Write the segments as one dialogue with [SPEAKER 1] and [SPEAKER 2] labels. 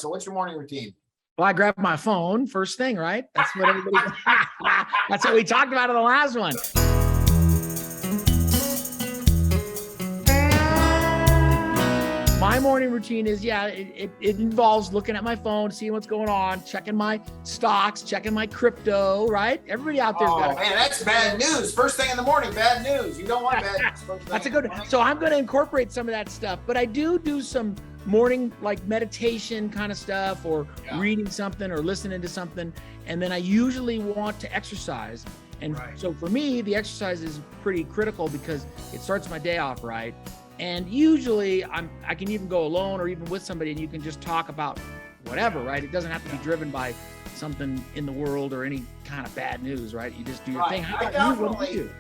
[SPEAKER 1] So what's your morning routine?
[SPEAKER 2] Well, I grab my phone first thing, right? That's what everybody, that's what we talked about in the last one. My morning routine is, it involves looking at my phone, seeing what's going on, checking my stocks, checking my crypto, right? Everybody out there's got
[SPEAKER 1] man, that's bad news. First thing in the morning, bad news. You don't want bad news.
[SPEAKER 2] That's a good, so I'm going to incorporate some of that stuff, but I do some morning like meditation kind of stuff, or reading something or listening to something. And then I usually want to exercise. And so for me, the exercise is pretty critical because it starts my day off right. And usually I can even go alone or even with somebody, and you can just talk about whatever, right? It doesn't have to be driven by something in the world or any kind of bad news, right? You just do your thing. How about you? What do you do?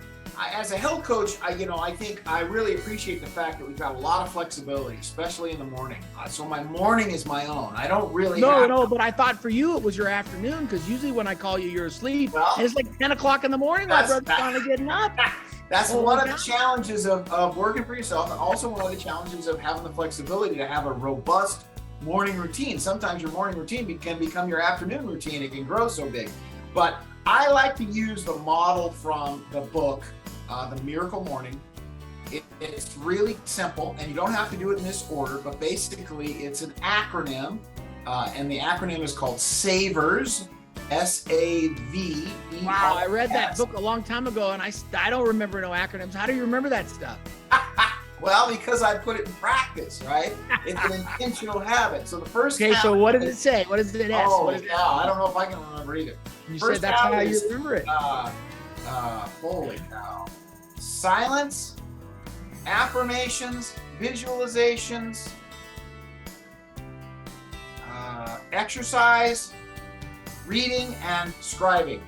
[SPEAKER 1] As a health coach, I think I really appreciate the fact that we've got a lot of flexibility, especially in the morning. So my morning is my own. I don't really
[SPEAKER 2] but I thought for you it was your afternoon, because usually when I call you, you're asleep. Well, and it's like 10 o'clock in the morning. My brother's finally getting up.
[SPEAKER 1] That's one of the challenges of working for yourself, and also one of the challenges of having the flexibility to have a robust morning routine. Sometimes your morning routine can become your afternoon routine. It can grow so big. But I like to use the model from the book, The Miracle Morning. It's really simple, and you don't have to do it in this order, but basically it's an acronym, and the acronym is called SAVERS. SAVERS.
[SPEAKER 2] Wow, I read that book a long time ago, and I don't remember no acronyms. How do you remember that stuff?
[SPEAKER 1] Well, because I put it in practice, right? It's an intentional habit. So the first
[SPEAKER 2] so what does it say? What is it?
[SPEAKER 1] I don't know if I can remember either.
[SPEAKER 2] You said that's how you remember it.
[SPEAKER 1] Holy cow. Silence, affirmations, visualizations, exercise, reading, and scribing.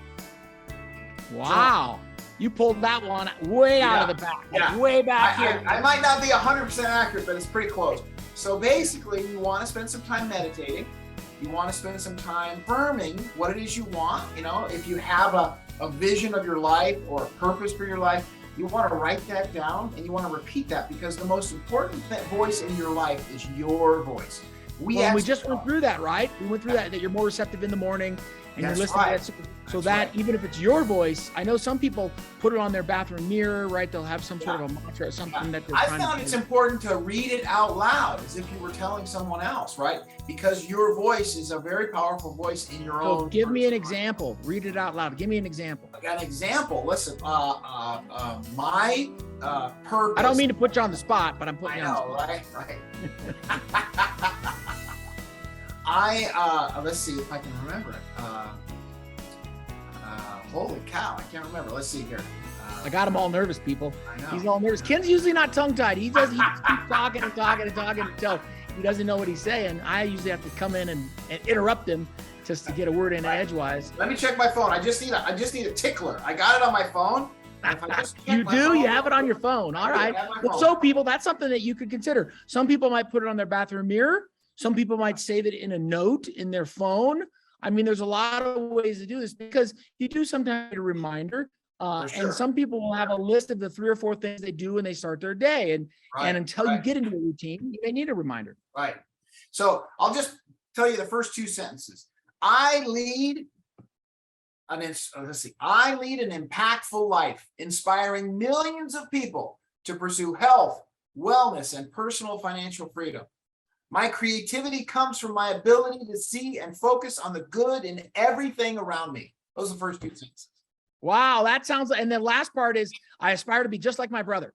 [SPEAKER 2] Wow. You pulled that one way out of the back, way back here.
[SPEAKER 1] I might not be 100% accurate, but it's pretty close. So basically, you want to spend some time meditating. You want to spend some time affirming what it is you want. You know, if you have a vision of your life or a purpose for your life, you want to write that down, and you want to repeat that, because the most important voice in your life is your voice.
[SPEAKER 2] We just went through that, right? We went through that you're more receptive in the morning, and you're listening to that. So that even if it's your voice, I know some people put it on their bathroom mirror, right? They'll have some sort of a mantra or something that they're trying to do. I found
[SPEAKER 1] it's important to read it out loud as if you were telling someone else, right? Because your voice is a very powerful voice in your own.
[SPEAKER 2] Give me an example. Read it out loud. Give me an example.
[SPEAKER 1] An example. Listen, my purpose.
[SPEAKER 2] I don't mean to put you on the spot, but I'm putting you on the spot.
[SPEAKER 1] Right. Let's see if I can remember it. Holy cow, I can't remember. Let's see here.
[SPEAKER 2] I got him all nervous, people.
[SPEAKER 1] I know.
[SPEAKER 2] He's all nervous. Ken's usually not tongue-tied. He just keeps talking until he doesn't know what he's saying. I usually have to come in and interrupt him just to get a word in edgewise.
[SPEAKER 1] Let me check my phone. I just need a tickler. I got it on my phone.
[SPEAKER 2] You do? You have it on your phone. All right. Well, so people, that's something that you could consider. Some people might put it on their bathroom mirror. Some people might save it in a note in their phone. I mean, there's a lot of ways to do this, because you do sometimes need a reminder. And some people will have a list of the 3 or 4 things they do when they start their day. And until you get into a routine, you may need a reminder.
[SPEAKER 1] Right. So I'll just tell you the first 2 sentences. I lead an impactful life, inspiring millions of people to pursue health, wellness, and personal financial freedom. My creativity comes from my ability to see and focus on the good in everything around me. Those are the first 2 sentences.
[SPEAKER 2] Wow, that sounds like, and the last part is, I aspire to be just like my brother.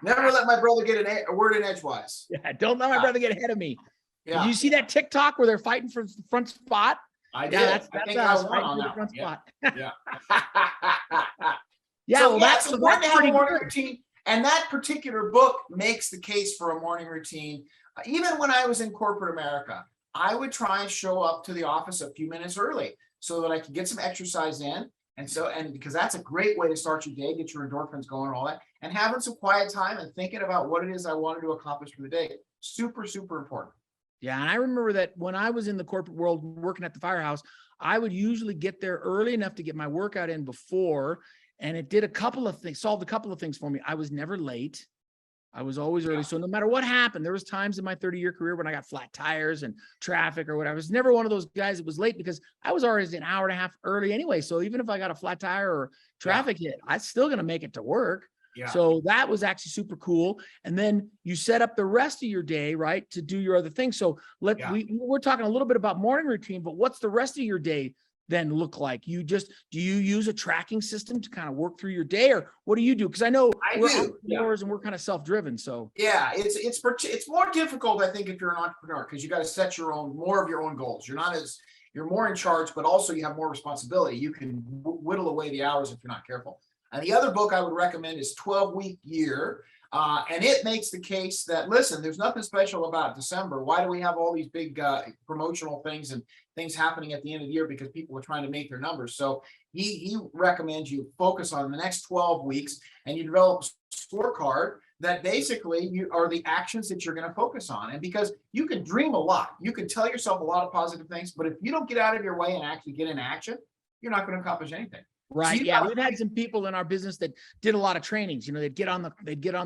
[SPEAKER 1] Never let my brother get a word in edgewise.
[SPEAKER 2] Yeah, don't let my brother get ahead of me. Yeah. Did you see that TikTok where they're fighting for the front spot?
[SPEAKER 1] I did.
[SPEAKER 2] That's us fighting for the front spot. Yeah. That's
[SPEAKER 1] pretty morning routine. And that particular book makes the case for a morning routine. Even when I was in corporate America, I would try and show up to the office a few minutes early so that I could get some exercise in. And because that's a great way to start your day, get your endorphins going and all that, and having some quiet time and thinking about what it is I wanted to accomplish for the day. Super, super important.
[SPEAKER 2] Yeah. And I remember that when I was in the corporate world working at the firehouse, I would usually get there early enough to get my workout in before. And it did solved a couple of things for me. I was never late. I was always early. So no matter what happened, there was times in my 30-year career when I got flat tires and traffic or whatever. I was never one of those guys that was late because I was always an hour and a half early anyway. So even if I got a flat tire or traffic hit, I'm still going to make it to work.
[SPEAKER 1] Yeah.
[SPEAKER 2] So that was actually super cool. And then you set up the rest of your day, right, to do your other things. So we're talking a little bit about morning routine, but what's the rest of your day then look like? Do you use a tracking system to kind of work through your day, or what do you do? Because I know we're entrepreneurs and we're kind of self-driven. So
[SPEAKER 1] yeah, it's more difficult, I think, if you're an entrepreneur, because you got to set more of your own goals. You're more in charge, but also you have more responsibility. You can whittle away the hours if you're not careful. And the other book I would recommend is 12-Week Year. And it makes the case that, listen, there's nothing special about December. Why do we have all these big promotional things and things happening at the end of the year? Because people are trying to make their numbers. So he recommends you focus on the next 12 weeks and you develop a scorecard that basically are the actions that you're going to focus on. And because you can dream a lot, you can tell yourself a lot of positive things, but if you don't get out of your way and actually get into action, you're not going to accomplish anything.
[SPEAKER 2] Right. Yeah. We've had some people in our business that did a lot of trainings. They'd get on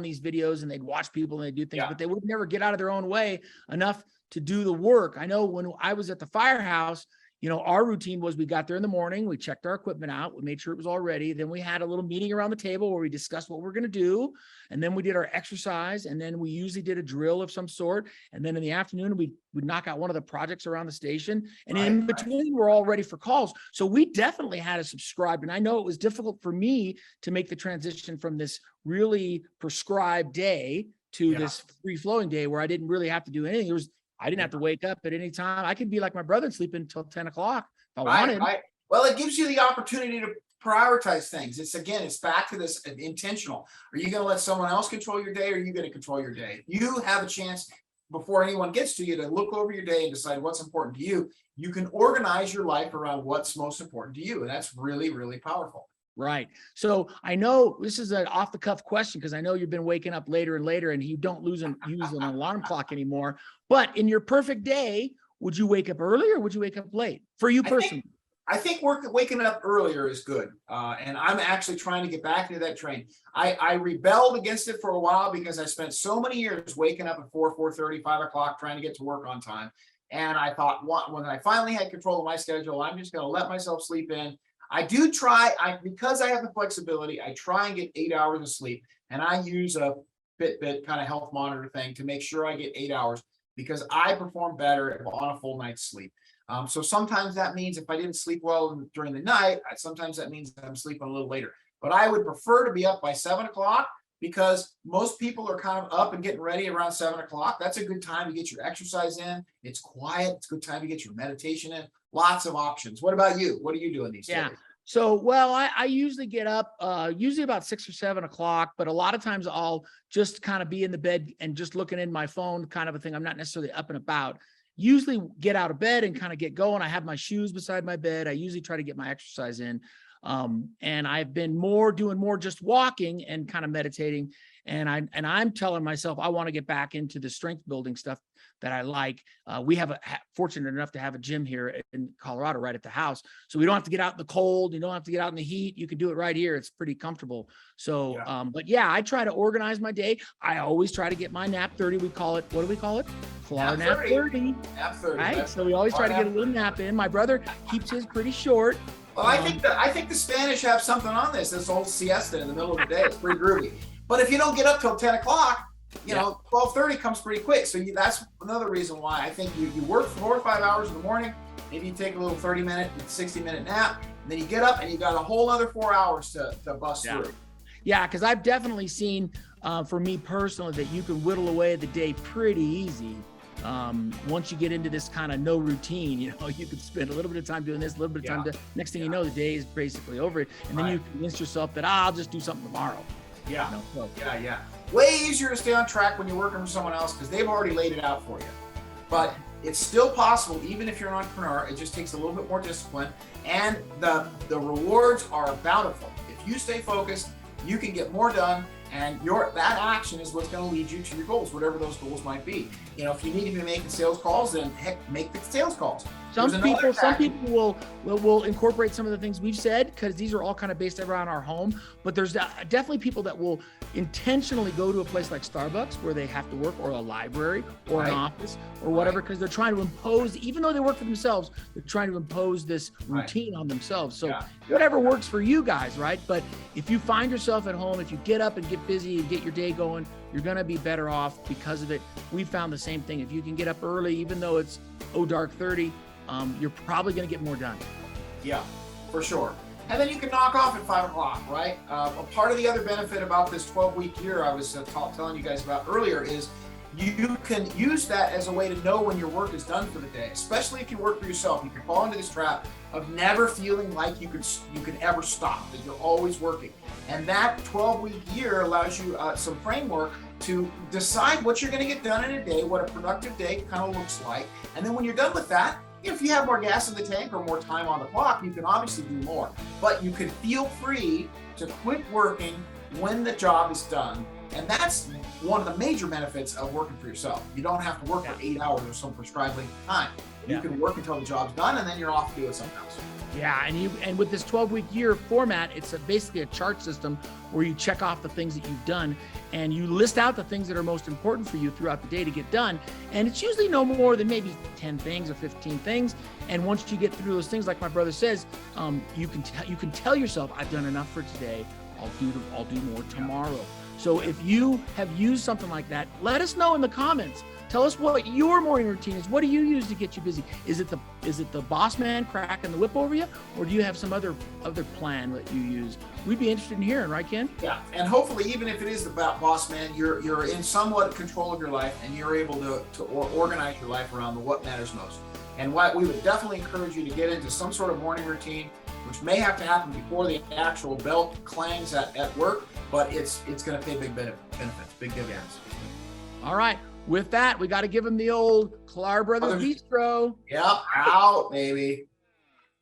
[SPEAKER 2] these videos and they'd watch people and they'd do things, but they would never get out of their own way enough to do the work. I know when I was at the firehouse, our routine was we got there in the morning, we checked our equipment out, we made sure it was all ready. Then we had a little meeting around the table where we discussed what we're going to do. And then we did our exercise. And then we usually did a drill of some sort. And then in the afternoon, we'd knock out one of the projects around the station. And in between, we're all ready for calls. So we definitely had to subscribe. And I know it was difficult for me to make the transition from this really prescribed day to this free-flowing day where I didn't really have to do anything. I didn't have to wake up at any time. I could be like my brother and sleep until 10 o'clock if I wanted.
[SPEAKER 1] Right. Well, it gives you the opportunity to prioritize things. It's back to this intentional. Are you going to let someone else control your day, or are you going to control your day? You have a chance before anyone gets to you to look over your day and decide what's important to you. You can organize your life around what's most important to you. And that's really, really powerful.
[SPEAKER 2] Right. So I know this is an off the cuff question because I know you've been waking up later and later and you don't use an alarm clock anymore. But in your perfect day, would you wake up early or would you wake up late for you personally?
[SPEAKER 1] I think waking up earlier is good. And I'm actually trying to get back into that train. I rebelled against it for a while because I spent so many years waking up at 4:30, 5 o'clock trying to get to work on time. And I thought when I finally had control of my schedule, I'm just going to let myself sleep in. I do try, because I have the flexibility, I try and get 8 hours of sleep, and I use a Fitbit kind of health monitor thing to make sure I get 8 hours because I perform better on a full night's sleep. So sometimes that means if I didn't sleep well during the night, sometimes that means I'm sleeping a little later. But I would prefer to be up by 7 o'clock because most people are kind of up and getting ready around 7 o'clock. That's a good time to get your exercise in. It's quiet. It's a good time to get your meditation in. Lots of options. What about you? What are you doing these days?
[SPEAKER 2] So, well, I usually get up usually about 6 or 7 o'clock, but a lot of times I'll just kind of be in the bed and just looking in my phone kind of a thing. I'm not necessarily up and about. Usually get out of bed and kind of get going. I have my shoes beside my bed. I usually try to get my exercise in. And I've been doing more just walking and kind of meditating. And I'm telling myself, I want to get back into the strength building stuff that I like. We have fortunate enough to have a gym here in Colorado right at the house. So we don't have to get out in the cold. You don't have to get out in the heat. You can do it right here. It's pretty comfortable. So, but yeah, I try to organize my day. I always try to get my nap 30. We call it, what do we call it? Nap 30. Nap 30. Right. So we always try to get a little nap in. My brother keeps his pretty short.
[SPEAKER 1] Well, I think the Spanish have something on this old siesta in the middle of the day. It's pretty groovy. But if you don't get up till 10 o'clock, 12:30 comes pretty quick. So that's another reason why I think you work 4 or 5 hours in the morning. Maybe you take a little 30-minute, 60-minute nap. And then you get up and you got a whole other 4 hours to bust through.
[SPEAKER 2] Yeah, because I've definitely seen, for me personally, that you can whittle away the day pretty easy. Once you get into this kind of no routine, you could spend a little bit of time doing this, a little bit of time. Next thing you know, the day is basically over. And then you convince yourself that I'll just do something tomorrow. Way
[SPEAKER 1] easier to stay on track when you're working for someone else because they've already laid it out for you. But it's still possible, even if you're an entrepreneur. It just takes a little bit more discipline, and the rewards are bountiful. If you stay focused, you can get more done, And that action is what's going to lead you to your goals, whatever those goals might be. You know, if you need to be making sales calls, then heck, make the sales calls.
[SPEAKER 2] Some people will incorporate some of the things we've said, because these are all kind of based around our home. But there's definitely people that will intentionally go to a place like Starbucks where they have to work, or a library, or an office, or whatever, because they're trying to impose, even though they work for themselves, they're trying to impose this routine on themselves. So whatever works for you guys, right? But if you find yourself at home, if you get up and get busy and get your day going, you're going to be better off because of it. We found the same thing. If you can get up early, even though it's dark 30, you're probably going to get more done. Yeah, for sure. And then you can knock off at 5 o'clock, right? A part of the other benefit about this 12-week year I was telling you guys about earlier is you can use that as a way to know when your work is done for the day, especially if you work for yourself. You can fall into this trap of never feeling like you can ever stop, that you're always working. And that 12-week year allows you some framework to decide what you're going to get done in a day, what a productive day kind of looks like. And then when you're done with that, if you have more gas in the tank or more time on the clock, you can obviously do more. But you can feel free to quit working when the job is done. And that's one of the major benefits of working for yourself. You don't have to work for 8 hours or some prescribed length of time. You can work until the job's done, and then you're off to do it something else. Yeah, and with this 12-week year format, it's basically a chart system where you check off the things that you've done, and you list out the things that are most important for you throughout the day to get done. And it's usually no more than maybe 10 things or 15 things. And once you get through those things, like my brother says, you can tell yourself, I've done enough for today. I'll do more tomorrow. So if you have used something like that, let us know in the comments. Tell us what your morning routine is. What do you use to get you busy? Is it the boss man cracking the whip over you, or do you have some other plan that you use? We'd be interested in hearing, right, Ken? Yeah, and hopefully, even if it is about boss man, you're in somewhat control of your life, and you're able to organize your life around what matters most. And what we would definitely encourage you to get into some sort of morning routine, which may have to happen before the actual bell clangs at work, but it's going to pay big benefits, big dividends. All right. With that, we got to give him the old Clark Brothers Bistro. Yep, out, baby.